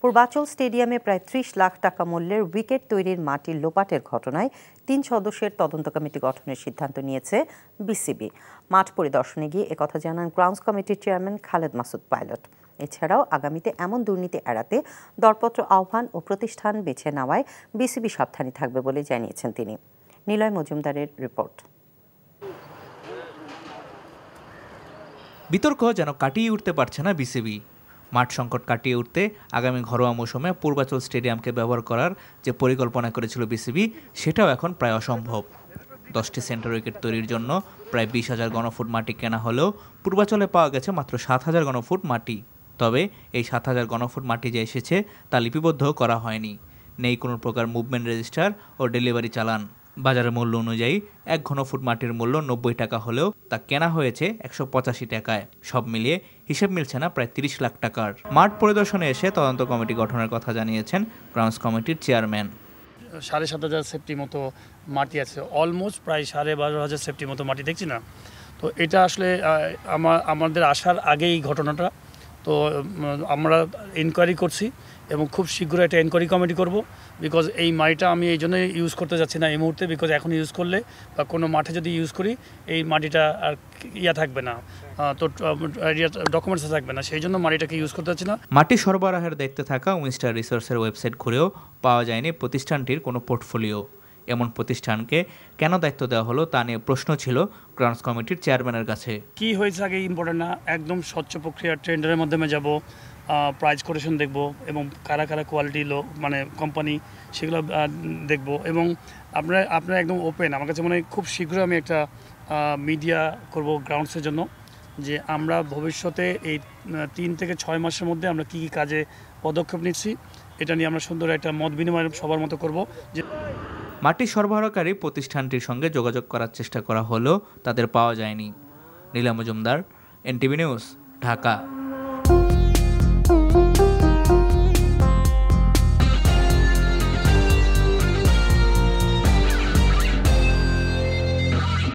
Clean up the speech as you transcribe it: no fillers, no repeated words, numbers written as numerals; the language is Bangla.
পূর্বাচল স্টেডিয়ামে প্রায় ৩০ লাখ টাকা মূল্যের উইকেট তৈরির মাটির লোপাটের ঘটনায় ৩ সদস্যের তদন্ত কমিটি গঠনের সিদ্ধান্ত নিয়েছে বিসিবি। মাঠ পরিদর্শনে গিয়ে একথা জানান গ্রাউন্ডস কমিটির চেয়ারম্যান খালেদ মাসুদ পাইলট। এছাড়াও আগামীতে এমন দুর্নীতি এড়াতে দরপত্র আহ্বান ও প্রতিষ্ঠান বেছে নেওয়ায় বিসিবি সাবধানী থাকবে বলে জানিয়েছেন তিনি। নিলয় মজুমদারের রিপোর্ট। বিতর্ক যেন কাটিয়ে উঠতে পারছে না বিসিবি। মাঠ সংকট কাটিয়ে উঠতে আগামী ঘরোয়া মৌসুমে পূর্বাচল স্টেডিয়ামকে ব্যবহার করার যে পরিকল্পনা করেছিল বিসিবি, সেটাও এখন প্রায় অসম্ভব। 10টি সেন্টার উইকেট তৈরির জন্য প্রায় 20,000 ঘনফুট মাটি কেনা হলেও পূর্বাচলে পাওয়া গেছে মাত্র 7,000 ঘনফুট মাটি। তবে এই 7,000 ঘনফুট মাটি যে এসেছে তা লিপিবদ্ধ করা হয়নি। নেই কোনো প্রকার মুভমেন্ট রেজিস্টার ও ডেলিভারি চালান। বাজারের মূল্য অনুযায়ী 1 ঘনফুট মাটির মূল্য 90 টাকা হলেও তা কেনা হয়েছে 185 টাকায়। সব মিলিয়ে হিসেব মিলছে না প্রায় 30 লাখ টাকার। মাঠ পরিদর্শনে এসে তদন্ত কমিটি গঠনের কথা জানিয়েছেন গ্রাউন্ডস কমিটির চেয়ারম্যান। 7,500 সেফটি মতো মাটি আছে, অলমোস্ট প্রায় 12,500 সেফটি মতো মাটি দেখছি না। তো এটা আসলে আমাদের আসার আগেই ঘটনাটা, তো আমরা এনকোয়ারি করছি এবং খুব শীঘ্রই একটা এনকোয়ারি কমিটি করব। বিকজ এই মাটিটা আমি এই জন্যই ইউজ করতে যাচ্ছি না এই মুহূর্তে, বিকজ এখন ইউজ করলে বা কোনো মাঠে যদি ইউজ করি এই মাটিটা আর থাকবে না, তো ডকুমেন্টস থাকবে না, সেই জন্য মাটিটাকে ইউজ করতে যাচ্ছি না। মাটি সরবরাহের দায়িত্বে থাকা উইনস্টার রিসোর্সের ওয়েবসাইট ঘুরেও পাওয়া যায়নি প্রতিষ্ঠানটির কোনো পোর্টফোলিও। এমন প্রতিষ্ঠানকে কেন দায়িত্ব দেওয়া হলো তা নিয়ে প্রশ্ন ছিল গ্রাউন্ডস কমিটির চেয়ারম্যানের কাছে। কি হয়েছে আগে ইম্পর্টেন্ট না, একদম স্বচ্ছ প্রক্রিয়া, টেন্ডারের মাধ্যমে যাব, প্রাইস কোটেশন দেখব এবং কারা কারা কোয়ালিটি মানে কোম্পানি সেগুলো দেখব। এবং আপনারা একদম ওপেন, আমার কাছে মনে হয় খুব শীঘ্রই আমি একটা মিডিয়া করব গ্রাউন্ডসের জন্য, যে আমরা ভবিষ্যতে এই 3 থেকে 6 মাসের মধ্যে আমরা কী কী কাজে পদক্ষেপ নিচ্ছি এটা নিয়ে আমরা সুন্দর একটা মত বিনিময় সবার মতো করব। যে মাটি সরবরাহকারী প্রতিষ্ঠানটির সঙ্গে যোগাযোগ করার চেষ্টা করা হলেও তাদের পাওয়া যায়নি। Niloy Majumdar, NTV news, Dhaka.